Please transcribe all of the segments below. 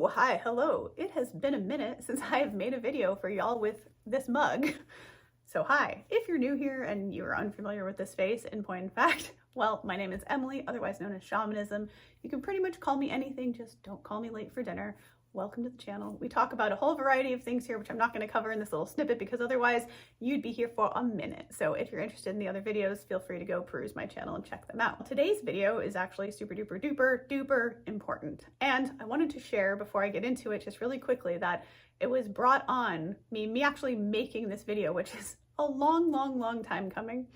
Oh, hi, hello. It has been a minute since I have made a video for y'all with this mug. So hi, if you're new here and you're unfamiliar with this face, in point of fact, well, my name is Emily, otherwise known as Shamanism. You can pretty much call me anything, just don't call me late for dinner. Welcome to the channel. We talk about a whole variety of things here, which I'm not going to cover in this little snippet because otherwise you'd be here for a minute. So if you're interested in the other videos, feel free to go peruse my channel and check them out. Today's video is actually super duper duper duper important. And I wanted to share before I get into it just really quickly that it was brought on me actually making this video, which is a long time coming,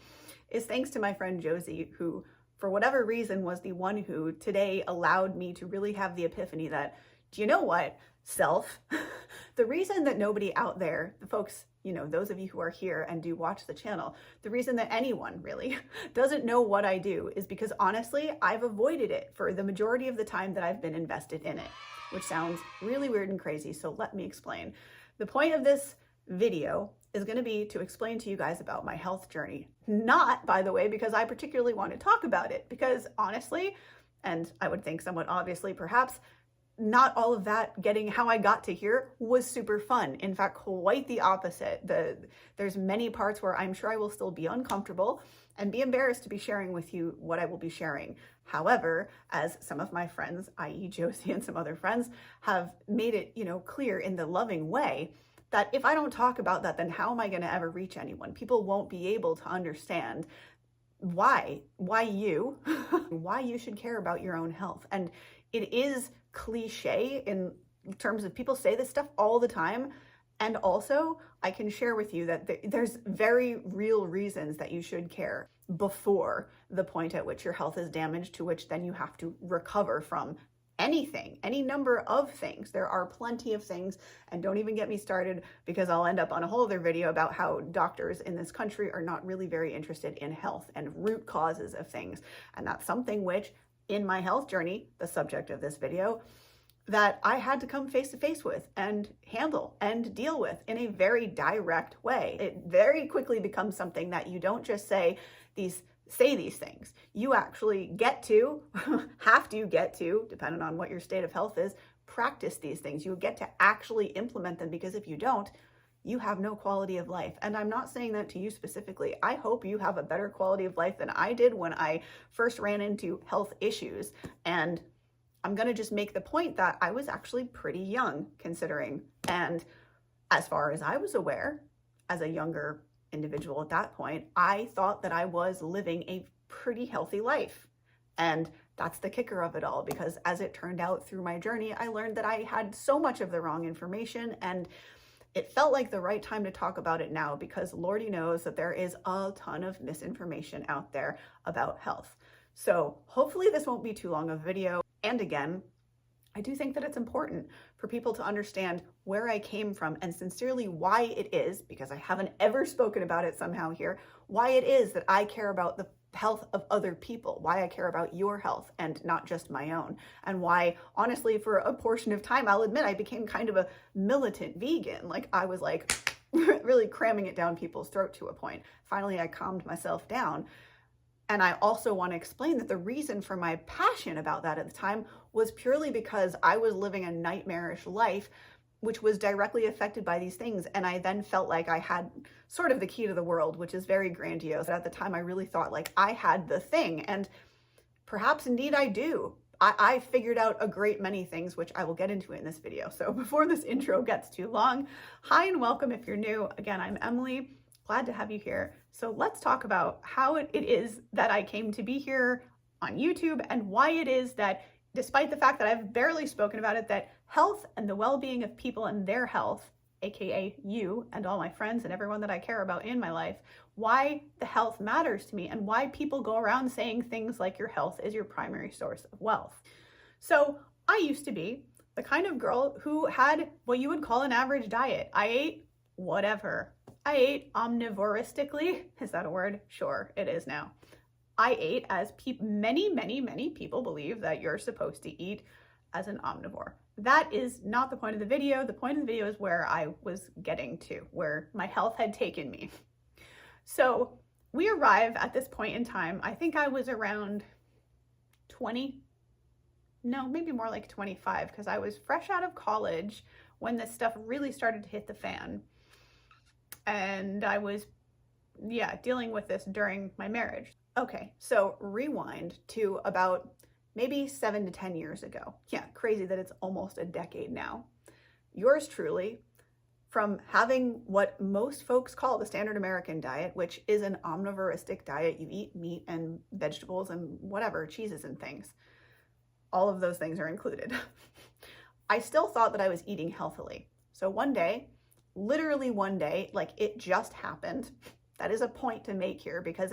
is thanks to my friend Josie, who for whatever reason was the one who today allowed me to really have the epiphany that, do you know what, self? The reason that nobody out there, the folks, you know, those of you who are here and do watch the channel, the reason that anyone really doesn't know what I do is because honestly, I've avoided it for the majority of the time that I've been invested in it, which sounds really weird and crazy. So let me explain. The point of this video is going to be to explain to you guys about my health journey. Not, by the way, because I particularly want to talk about it, because honestly, and I would think somewhat obviously perhaps, not all of that, getting how I got to here, was super fun. In fact, quite the opposite. There's many parts where I'm sure I will still be uncomfortable and be embarrassed to be sharing with you what I will be sharing. However, as some of my friends, i.e. Josie and some other friends, have made it, clear in the loving way, that if I don't talk about that, then how am I going to ever reach anyone? People won't be able to understand why you should care about your own health. And it is cliche in terms of people say this stuff all the time. And also I can share with you that there's very real reasons that you should care before the point at which your health is damaged, to which then you have to recover from anything, any number of things. There are plenty of things, and don't even get me started because I'll end up on a whole other video about how doctors in this country are not really very interested in health and root causes of things. And that's something which in my health journey, the subject of this video, that I had to come face to face with and handle and deal with in a very direct way. It very quickly becomes something that you don't just say these things. You actually have to get to, depending on what your state of health is, practice these things. You get to actually implement them, because if you don't, you have no quality of life. And I'm not saying that to you specifically. I hope you have a better quality of life than I did when I first ran into health issues. And I'm going to just make the point that I was actually pretty young considering. And as far as I was aware, as a younger individual at that point, I thought that I was living a pretty healthy life. And that's the kicker of it all, because as it turned out through my journey, I learned that I had so much of the wrong information, and it felt like the right time to talk about it now, because Lordy knows that there is a ton of misinformation out there about health. So hopefully this won't be too long of a video. And again, I do think that it's important for people to understand where I came from and sincerely why it is, because I haven't ever spoken about it somehow here, why it is that I care about the health of other people, why I care about your health and not just my own, and why, honestly, for a portion of time, I'll admit I became kind of a militant vegan. Like I was like really cramming it down people's throat to a point. Finally, I calmed myself down. And I also want to explain that the reason for my passion about that at the time was purely because I was living a nightmarish life, which was directly affected by these things. And I then felt like I had sort of the key to the world, which is very grandiose. At the time, I really thought like I had the thing, and perhaps indeed I do. I figured out a great many things, which I will get into in this video. So before this intro gets too long, hi and welcome if you're new. Again, I'm Emily. Glad to have you here. So let's talk about how it is that I came to be here on YouTube, and why it is that, despite the fact that I've barely spoken about it, that health and the well-being of people and their health, aka you and all my friends and everyone that I care about in my life, why the health matters to me, and why people go around saying things like your health is your primary source of wealth. So I used to be the kind of girl who had what you would call an average diet. I ate whatever. I ate omnivoristically. Is that a word? Sure, it is now. I ate as many people believe that you're supposed to eat as an omnivore. That is not the point of the video. The point of the video is where I was getting to, where my health had taken me. So we arrive at this point in time. I think I was around 20, no, maybe more like 25, because I was fresh out of college when this stuff really started to hit the fan. And I was, yeah, dealing with this during my marriage. Okay, so rewind to about maybe 7 to 10 years ago. Yeah, crazy that it's almost a decade now. Yours truly, from having what most folks call the standard American diet, which is an omnivoristic diet. You eat meat and vegetables and whatever, cheeses and things. All of those things are included. I still thought that I was eating healthily. So one day, literally one day, like it just happened. That is a point to make here, because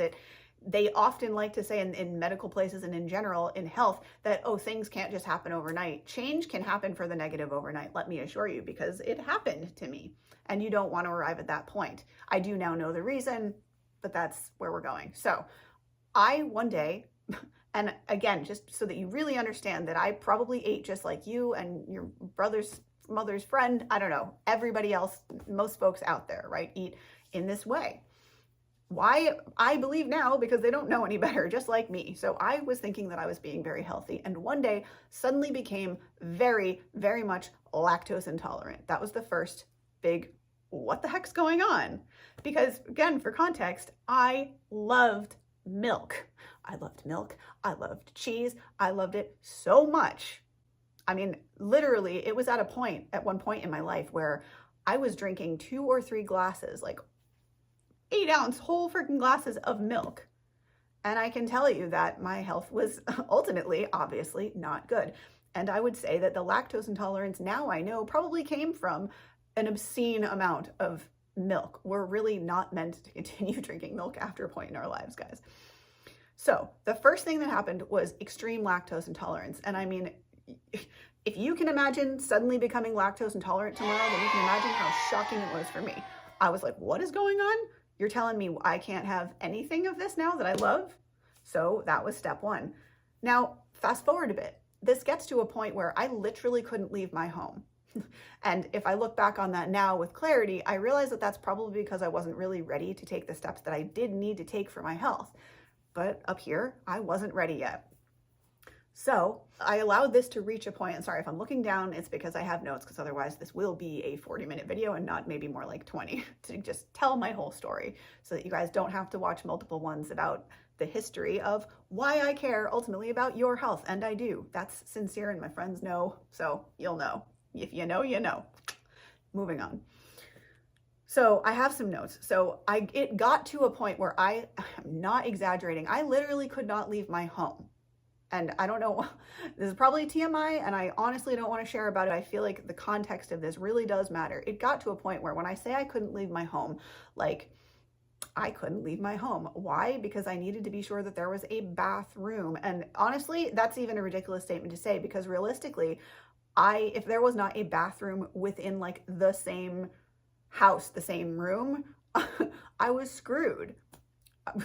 they often like to say in medical places and in general in health that, oh, things can't just happen overnight. Change can happen for the negative overnight, let me assure you, because it happened to me, and you don't want to arrive at that point. I do now know the reason, but that's where we're going. So I one day, and again, just so that you really understand that I probably ate just like you and your brother's mother's friend, I don't know, everybody else, most folks out there, right, eat in this way. Why? I believe now, because they don't know any better, just like me. So I was thinking that I was being very healthy, and one day suddenly became very, very much lactose intolerant. That was the first big, what the heck's going on? Because again, for context, I loved milk. I loved milk. I loved cheese. I loved it so much. I mean, literally, it was at one point in my life where I was drinking 2 or 3 glasses, like 8-ounce whole freaking glasses of milk. And I can tell you that my health was ultimately, obviously, not good. And I would say that the lactose intolerance, now I know, probably came from an obscene amount of milk. We're really not meant to continue drinking milk after a point in our lives, guys. So the first thing that happened was extreme lactose intolerance. And I mean, if you can imagine suddenly becoming lactose intolerant tomorrow, then you can imagine how shocking it was for me. I was like, what is going on? You're telling me I can't have anything of this now that I love? So that was step 1. Now, fast forward a bit. This gets to a point where I literally couldn't leave my home. And if I look back on that now with clarity, I realize that that's probably because I wasn't really ready to take the steps that I did need to take for my health. But up here, I wasn't ready yet. So I allowed this to reach a point, and sorry if I'm looking down, it's because I have notes, because otherwise this will be a 40-minute video and not maybe more like 20, to just tell my whole story so that you guys don't have to watch multiple ones about the history of why I care ultimately about your health. And I do. That's sincere, and my friends know, so you'll know. If you know, you know. Moving on. So I have some notes. So it got to a point where I'm not exaggerating, I literally could not leave my home. And I don't know, this is probably TMI, and I honestly don't want to share about it. I feel like the context of this really does matter. It got to a point where when I say I couldn't leave my home, like I couldn't leave my home. Why? Because I needed to be sure that there was a bathroom. And honestly, that's even a ridiculous statement to say, because realistically, if there was not a bathroom within like the same house, the same room, I was screwed. I'm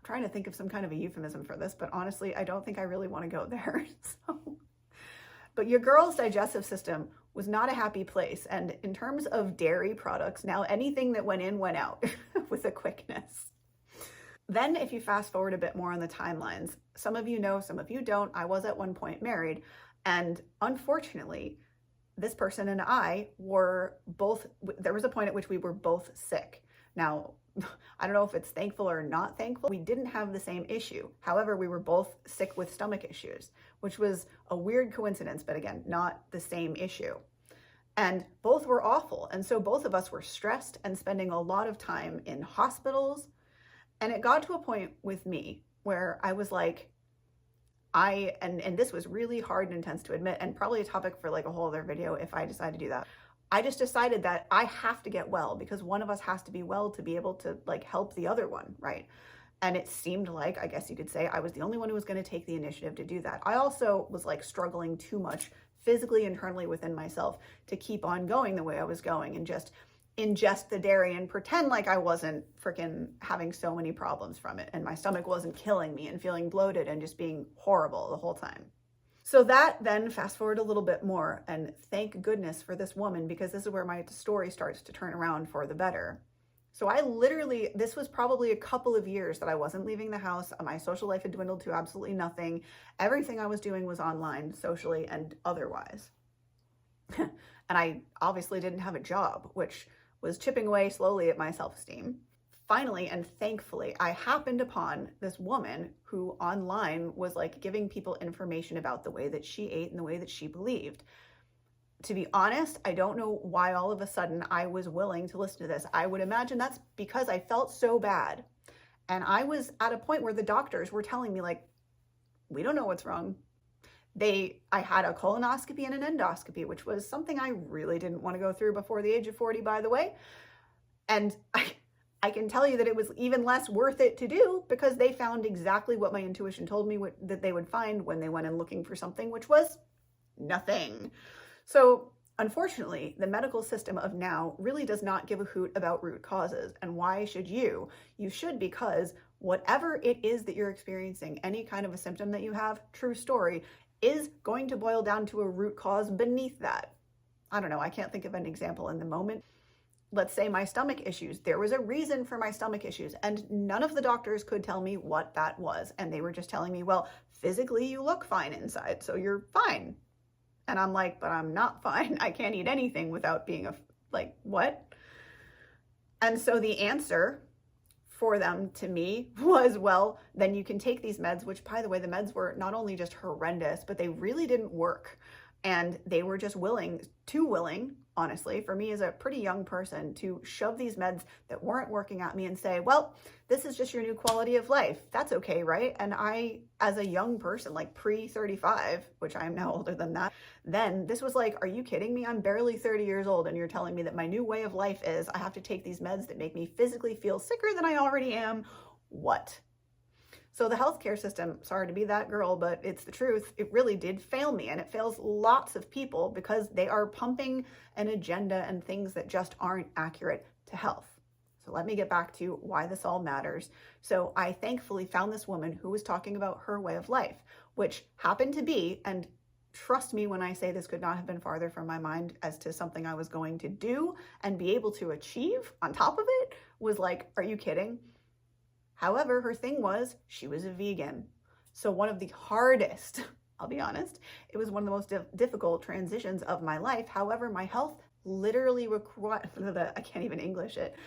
trying to think of some kind of a euphemism for this, but honestly, I don't think I really want to go there. But your girl's digestive system was not a happy place. And in terms of dairy products, now anything that went in went out with a quickness. Then if you fast forward a bit more on the timelines, some of you know, some of you don't. I was at one point married, and unfortunately, this person and I were both, there was a point at which we were both sick. Now, I don't know if it's thankful or not thankful. We didn't have the same issue. However, we were both sick with stomach issues, which was a weird coincidence, but again, not the same issue. And both were awful. And so both of us were stressed and spending a lot of time in hospitals. And it got to a point with me where I was like, and this was really hard and intense to admit, and probably a topic for like a whole other video if I decide to do that. I just decided that I have to get well, because one of us has to be well to be able to like help the other one, right? And it seemed like, I guess you could say, I was the only one who was going to take the initiative to do that. I also was like struggling too much physically, internally within myself to keep on going the way I was going and just ingest the dairy and pretend like I wasn't freaking having so many problems from it, and my stomach wasn't killing me and feeling bloated and just being horrible the whole time. So that then fast forward a little bit more, and thank goodness for this woman, because this is where my story starts to turn around for the better. So I literally, this was probably a couple of years that I wasn't leaving the house. My social life had dwindled to absolutely nothing. Everything I was doing was online, socially and otherwise. And I obviously didn't have a job, which was chipping away slowly at my self-esteem. Finally, and thankfully, I happened upon this woman who online was like giving people information about the way that she ate and the way that she believed. To be honest, I don't know why all of a sudden I was willing to listen to this. I would imagine that's because I felt so bad. And I was at a point where the doctors were telling me, like, we don't know what's wrong. I had a colonoscopy and an endoscopy, which was something I really didn't want to go through before the age of 40, by the way. And I can tell you that it was even less worth it to do because they found exactly what my intuition told me that they would find when they went in looking for something, which was nothing. So unfortunately, the medical system of now really does not give a hoot about root causes. And why should you? You should, because whatever it is that you're experiencing, any kind of a symptom that you have, true story, is going to boil down to a root cause beneath that. I don't know, I can't think of an example in the moment. Let's say my stomach issues. There was a reason for my stomach issues, and none of the doctors could tell me what that was. And they were just telling me, well, physically you look fine inside, so you're fine. And I'm like, but I'm not fine. I can't eat anything without being like, what? And so the answer for them to me was, well, then you can take these meds, which, by the way, the meds were not only just horrendous, but they really didn't work. And they were just too willing, honestly, for me as a pretty young person to shove these meds that weren't working at me and say, well, this is just your new quality of life. That's okay, right? And I, as a young person, like pre-35, which I am now older than that, then this was like, are you kidding me? I'm barely 30 years old and you're telling me that my new way of life is I have to take these meds that make me physically feel sicker than I already am. What? So the healthcare system, sorry to be that girl, but it's the truth, it really did fail me, and it fails lots of people because they are pumping an agenda and things that just aren't accurate to health. So let me get back to why this all matters. So I thankfully found this woman who was talking about her way of life, which happened to be, and trust me when I say this could not have been farther from my mind as to something I was going to do and be able to achieve on top of it, was like, are you kidding? However, her thing was she was a vegan. So one of the hardest, I'll be honest, it was one of the most difficult transitions of my life. However, my health literally required, I can't even English it.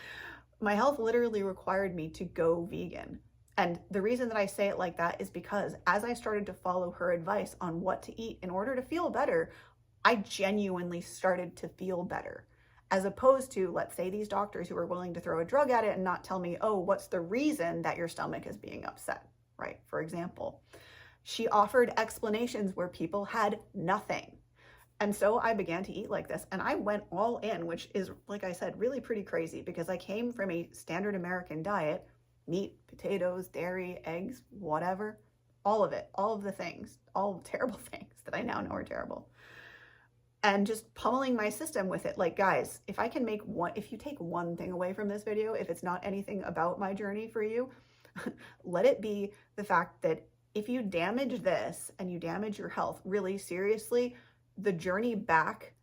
My health literally required me to go vegan. And the reason that I say it like that is because as I started to follow her advice on what to eat in order to feel better, I genuinely started to feel better. As opposed to, let's say, these doctors who are willing to throw a drug at it and not tell me, oh, what's the reason that your stomach is being upset, right? For example, she offered explanations where people had nothing. And so I began to eat like this, and I went all in, which is, like I said, really pretty crazy because I came from a standard American diet, meat, potatoes, dairy, eggs, whatever, all of it, all of the things, all terrible things that I now know are terrible. And just pummeling my system with it. Like, guys, if you take one thing away from this video, if it's not anything about my journey for you, let it be the fact that if you damage this and you damage your health really seriously, the journey back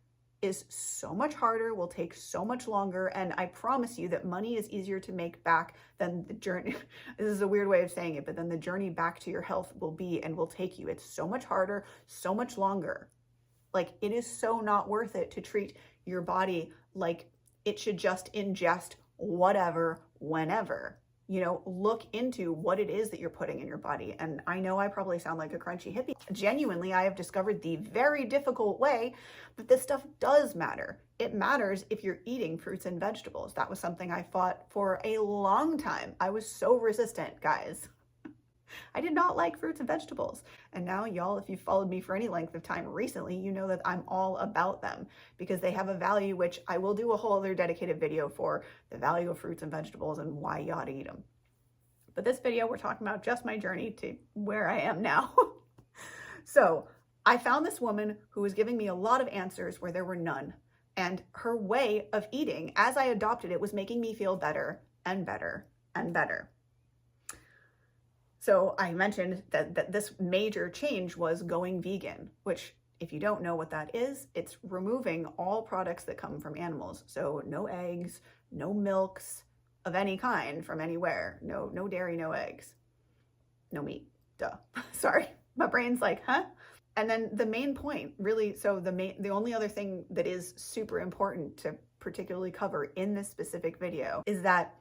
is so much harder, will take so much longer. And I promise you that money is easier to make back than the journey. This is a weird way of saying it, but then the journey back to your health will be and will take you. It's so much harder, so much longer. Like, it is so not worth it to treat your body like it should just ingest whatever, whenever. You know, look into what it is that you're putting in your body. And I know I probably sound like a crunchy hippie. Genuinely, I have discovered the very difficult way that this stuff does matter. It matters if you're eating fruits and vegetables. That was something I fought for a long time. I was so resistant, guys. I did not like fruits and vegetables. And now, y'all, if you've followed me for any length of time recently, you know that I'm all about them because they have a value, which I will do a whole other dedicated video for, the value of fruits and vegetables and why you ought to eat them. But this video, we're talking about just my journey to where I am now. So I found this woman who was giving me a lot of answers where there were none. And her way of eating, as I adopted it, was making me feel better and better and better. So I mentioned that this major change was going vegan, which, if you don't know what that is, it's removing all products that come from animals. So no eggs, no milks, of any kind from anywhere. No dairy, no eggs, no meat. Duh. Sorry. My brain's like, huh? And then the main point, really, so the only other thing that is super important to particularly cover in this specific video is that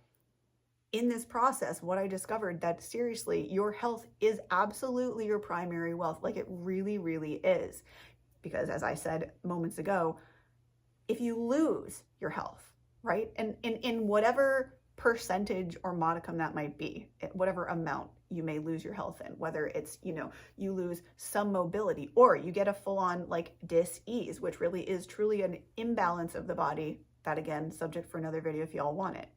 in this process, what I discovered that seriously, your health is absolutely your primary wealth. Like, it really, really is. Because as I said moments ago, if you lose your health, right? And in whatever percentage or modicum that might be, whatever amount you may lose your health in, whether it's, you lose some mobility or you get a full-on like dis-ease, which really is truly an imbalance of the body. That, again, subject for another video if y'all want it.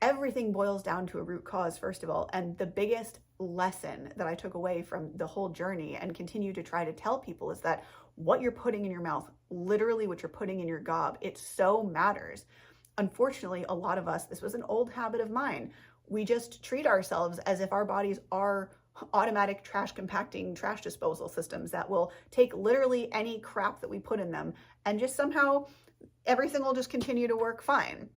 Everything boils down to a root cause, first of all. And the biggest lesson that I took away from the whole journey and continue to try to tell people is that what you're putting in your mouth, literally what you're putting in your gob, it so matters. Unfortunately, a lot of us, this was an old habit of mine, we just treat ourselves as if our bodies are automatic trash compacting, trash disposal systems that will take literally any crap that we put in them and just somehow everything will just continue to work fine.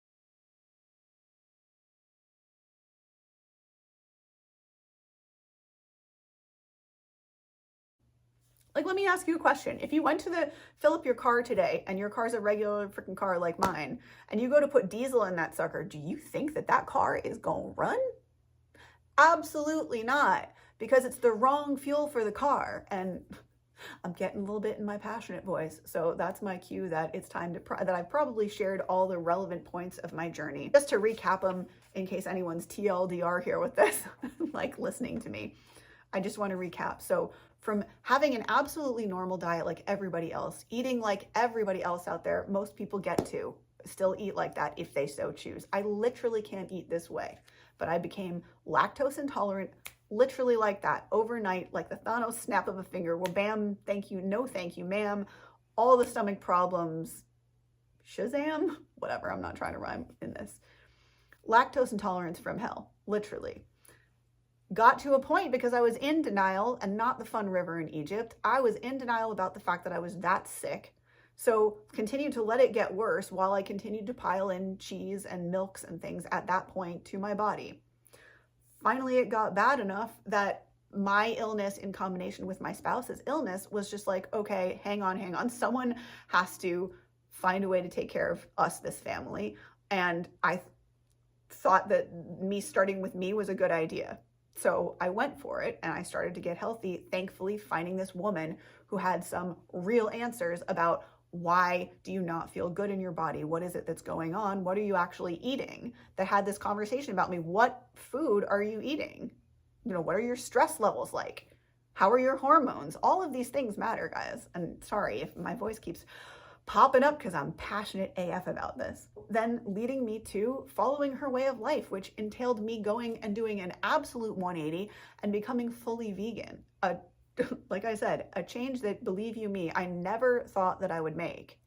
Like, let me ask you a question. If you went to fill up your car today and your car's a regular freaking car like mine, and you go to put diesel in that sucker, do you think that that car is gonna run? Absolutely not, because it's the wrong fuel for the car. And I'm getting a little bit in my passionate voice. So that's my cue that it's time that I've probably shared all the relevant points of my journey. Just to recap them in case anyone's TLDR here with this, like listening to me. I just want to recap. So from having an absolutely normal diet like everybody else, eating like everybody else out there, most people get to still eat like that if they so choose. I literally can't eat this way, but I became lactose intolerant, literally like that, overnight, like the Thanos snap of a finger. Well, bam, thank you, no thank you, ma'am. All the stomach problems, Shazam, whatever, I'm not trying to rhyme in this. Lactose intolerance from hell, literally. Got to a point because I was in denial, and not the fun river in Egypt. I was in denial about the fact that I was that sick. So continued to let it get worse while I continued to pile in cheese and milks and things at that point to my body. Finally, it got bad enough that my illness in combination with my spouse's illness was just like, okay, hang on. Someone has to find a way to take care of us, this family. And I thought that me starting with me was a good idea. So I went for it and I started to get healthy, thankfully finding this woman who had some real answers about why do you not feel good in your body? What is it that's going on? What are you actually eating? That had this conversation about me. What food are you eating? What are your stress levels like? How are your hormones? All of these things matter, guys. And sorry if my voice keeps popping up because I'm passionate AF about this. Then leading me to following her way of life, which entailed me going and doing an absolute 180 and becoming fully vegan. Like I said, a change that, believe you me, I never thought that I would make.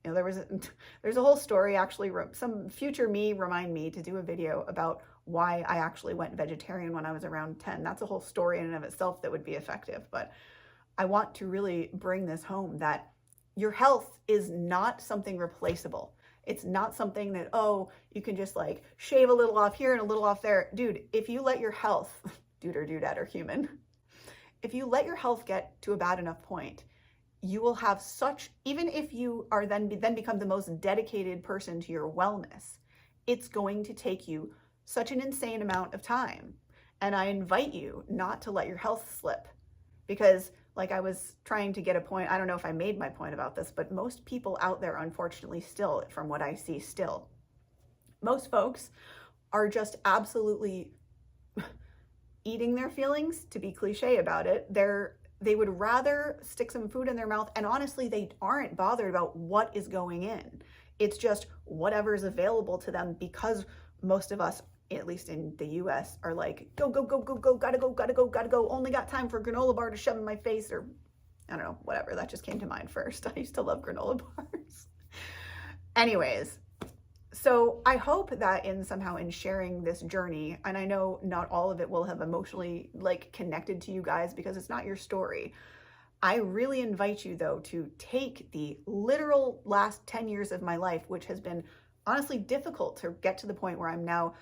There's a whole story, actually, some future me remind me to do a video about why I actually went vegetarian when I was around 10. That's a whole story in and of itself that would be effective. But I want to really bring this home that your health is not something replaceable. It's not something that, oh, you can just like shave a little off here and a little off there. Dude, if you let your health, dude or dudette or human, if you let your health get to a bad enough point, you will have such, even if you are then become the most dedicated person to your wellness, it's going to take you such an insane amount of time. And I invite you not to let your health slip, because like I was trying to get a point, I don't know if I made my point about this, but most people out there, unfortunately, still, from what I see still, most folks are just absolutely eating their feelings, to be cliche about it. They would rather stick some food in their mouth, and honestly, they aren't bothered about what is going in. It's just whatever is available to them, because most of us, at least in the US, are like, go, gotta go, only got time for granola bar to shove in my face, or I don't know, whatever. That just came to mind first. I used to love granola bars. Anyways, so I hope that somehow in sharing this journey, and I know not all of it will have emotionally like connected to you guys because it's not your story. I really invite you though to take the literal last 10 years of my life, which has been honestly difficult to get to the point where I'm now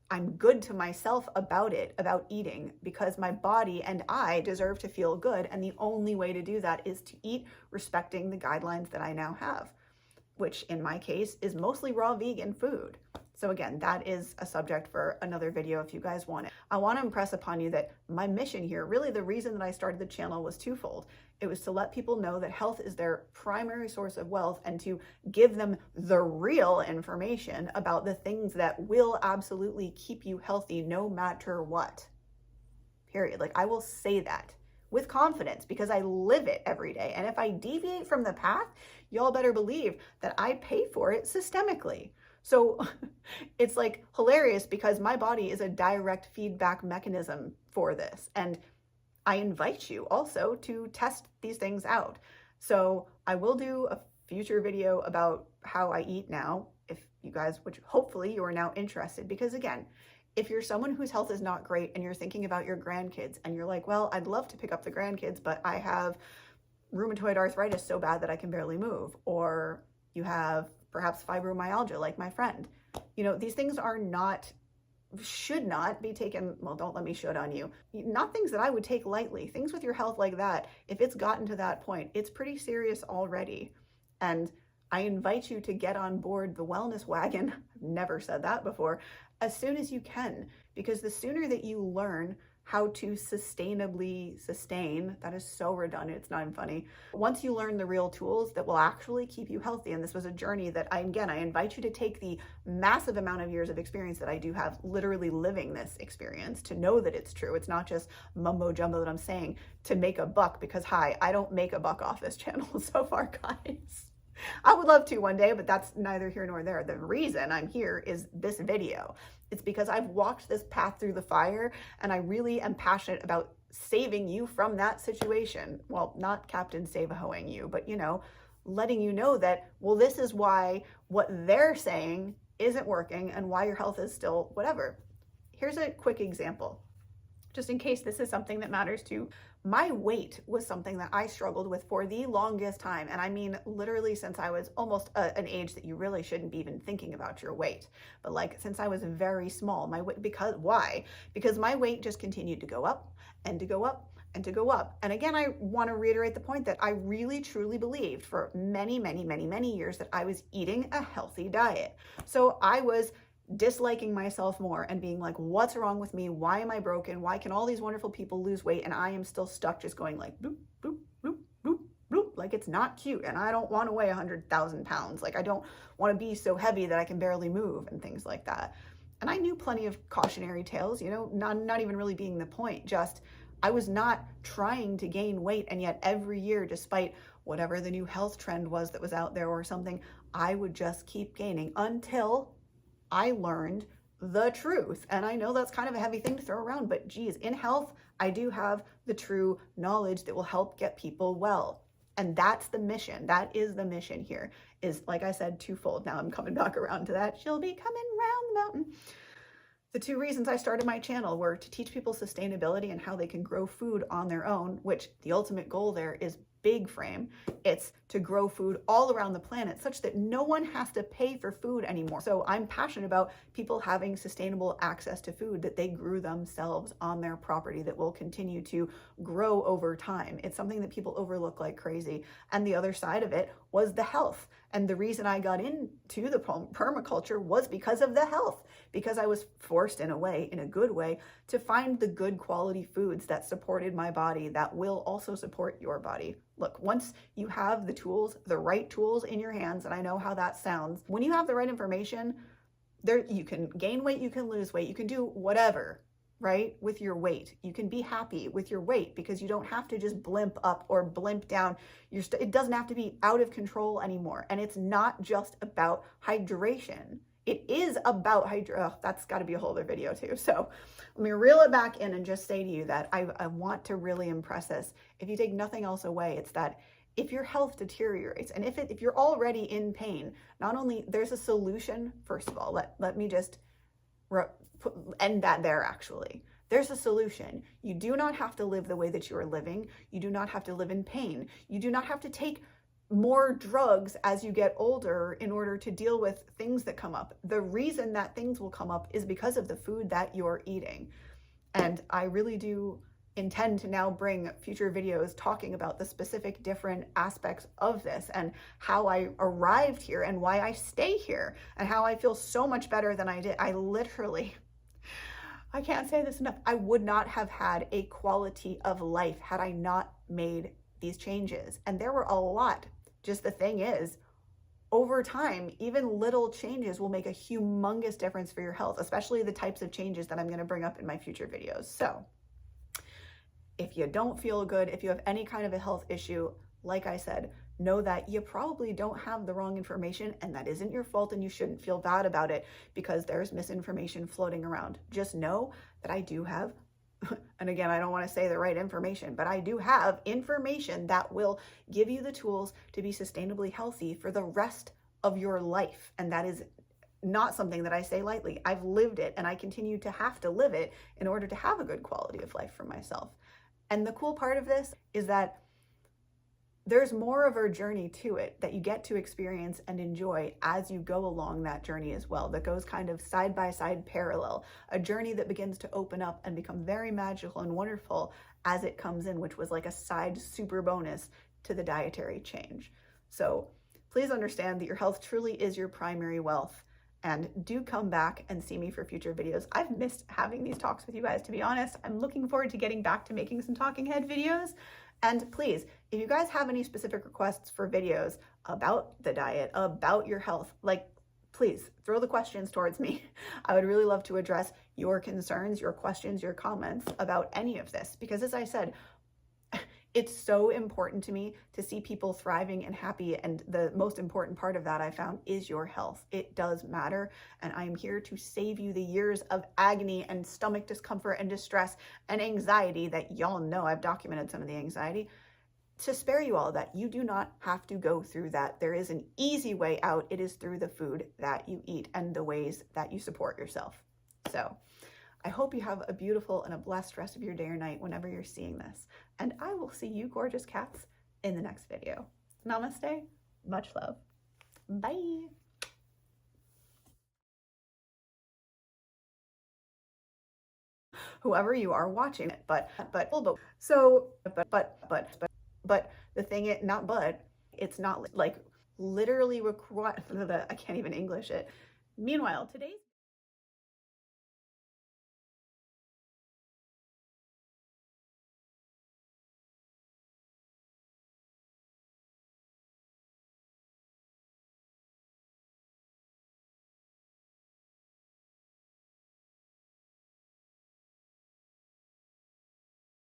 I'm good to myself about it, about eating, because my body and I deserve to feel good. And the only way to do that is to eat respecting the guidelines that I now have, which in my case is mostly raw vegan food. So again, that is a subject for another video if you guys want it. I want to impress upon you that my mission here, really the reason that I started the channel was twofold. It was to let people know that health is their primary source of wealth and to give them the real information about the things that will absolutely keep you healthy no matter what. Period. Like, I will say that with confidence because I live it every day. And if I deviate from the path, y'all better believe that I pay for it systemically. So it's like hilarious because my body is a direct feedback mechanism for this. And I invite you also to test these things out. So I will do a future video about how I eat now, if you guys, which hopefully you are now interested, because again, if you're someone whose health is not great and you're thinking about your grandkids and you're like, well, I'd love to pick up the grandkids, but I have rheumatoid arthritis so bad that I can barely move, or you have perhaps fibromyalgia like my friend. You know, these things should not be taken, well, don't let me should on you. Not things that I would take lightly. Things with your health like that, if it's gotten to that point, it's pretty serious already. And I invite you to get on board the wellness wagon. I've never said that before. As soon as you can, because the sooner that you learn how to sustainably sustain, that is so redundant, it's not even funny. Once you learn the real tools that will actually keep you healthy, and this was a journey that I invite you to take the massive amount of years of experience that I do have literally living this experience to know that it's true. It's not just mumbo jumbo that I'm saying to make a buck, because hi, I don't make a buck off this channel so far, guys. I would love to one day, but that's neither here nor there. The reason I'm here is this video. It's because I've walked this path through the fire and I really am passionate about saving you from that situation. Well, not Captain Save-A-Hoing you, but you know, letting you know that, well, this is why what they're saying isn't working and why your health is still whatever. Here's a quick example, just in case this is something that matters to you. My weight was something that I struggled with for the longest time. And I mean, literally since I was almost an age that you really shouldn't be even thinking about your weight. But like, since I was very small, my weight, why? Because my weight just continued to go up and to go up and to go up. And again, I want to reiterate the point that I really truly believed for many, many, many, many years that I was eating a healthy diet. So I was disliking myself more and being like, what's wrong with me? Why am I broken? Why can all these wonderful people lose weight and I am still stuck just going like boop, boop, boop, boop, boop, like it's not cute. And I don't want to weigh 100,000 pounds. Like I don't want to be so heavy that I can barely move and things like that. And I knew plenty of cautionary tales, you know, not even really being the point. Just I was not trying to gain weight. And yet every year, despite whatever the new health trend was that was out there or something, I would just keep gaining until I learned the truth. And I know that's kind of a heavy thing to throw around, but geez, in health, I do have the true knowledge that will help get people well. And that's the mission. That is the mission here, is, like I said, twofold. Now I'm coming back around to that. She'll be coming round the mountain. The two reasons I started my channel were to teach people sustainability and how they can grow food on their own, which the ultimate goal there is big frame. It's to grow food all around the planet such that no one has to pay for food anymore. So I'm passionate about people having sustainable access to food that they grew themselves on their property that will continue to grow over time. It's something that people overlook like crazy. And the other side of it was the health. And the reason I got into the permaculture was because of the health, because I was forced in a way, in a good way, to find the good quality foods that supported my body that will also support your body. Look, once you have the tools, the right tools in your hands, and I know how that sounds, when you have the right information, you can gain weight, you can lose weight, you can do whatever, right, with your weight. You can be happy with your weight because you don't have to just blimp up or blimp down. It doesn't have to be out of control anymore. And it's not just about hydration. It is about that's got to be a whole other video too. So let me reel it back in and just say to you that I want to really impress this. If you take nothing else away, it's that if your health deteriorates and if you're already in pain, not only there's a solution, first of all, let me just end that there actually. There's a solution. You do not have to live the way that you are living. You do not have to live in pain. You do not have to take more drugs as you get older in order to deal with things that come up. The reason that things will come up is because of the food that you're eating. And I really do intend to now bring future videos talking about the specific different aspects of this and how I arrived here and why I stay here and how I feel so much better than I did. I can't say this enough. I would not have had a quality of life had I not made these changes. And there were a lot. Just the thing is, over time, even little changes will make a humongous difference for your health, especially the types of changes that I'm going to bring up in my future videos. So if you don't feel good, if you have any kind of a health issue, like I said, know that you probably don't have the wrong information, and that isn't your fault, and you shouldn't feel bad about it because there's misinformation floating around. Just know that I do have, and again, I don't want to say the right information, but I do have information that will give you the tools to be sustainably healthy for the rest of your life. And that is not something that I say lightly. I've lived it, and I continue to have to live it in order to have a good quality of life for myself. And the cool part of this is that there's more of a journey to it that you get to experience and enjoy as you go along that journey as well, that goes kind of side by side parallel, a journey that begins to open up and become very magical and wonderful as it comes in, which was like a side super bonus to the dietary change. So please understand that your health truly is your primary wealth, and do come back and see me for future videos. I've missed having these talks with you guys, to be honest. I'm looking forward to getting back to making some talking head videos. And please, if you guys have any specific requests for videos about the diet, about your health, like, please throw the questions towards me. I would really love to address your concerns, your questions, your comments about any of this, because as I said, it's so important to me to see people thriving and happy. And the most important part of that, I found, is your health. It does matter. And I'm here to save you the years of agony and stomach discomfort and distress and anxiety that y'all know. I've documented some of the anxiety to spare you all of that. You do not have to go through that. There is an easy way out. It is through the food that you eat and the ways that you support yourself. So I hope you have a beautiful and a blessed rest of your day or night whenever you're seeing this. And I will see you gorgeous cats in the next video. Namaste. Much love. Bye. Whoever you are watching it, but the thing is, it's not like literally require, I can't even English it. Meanwhile, today's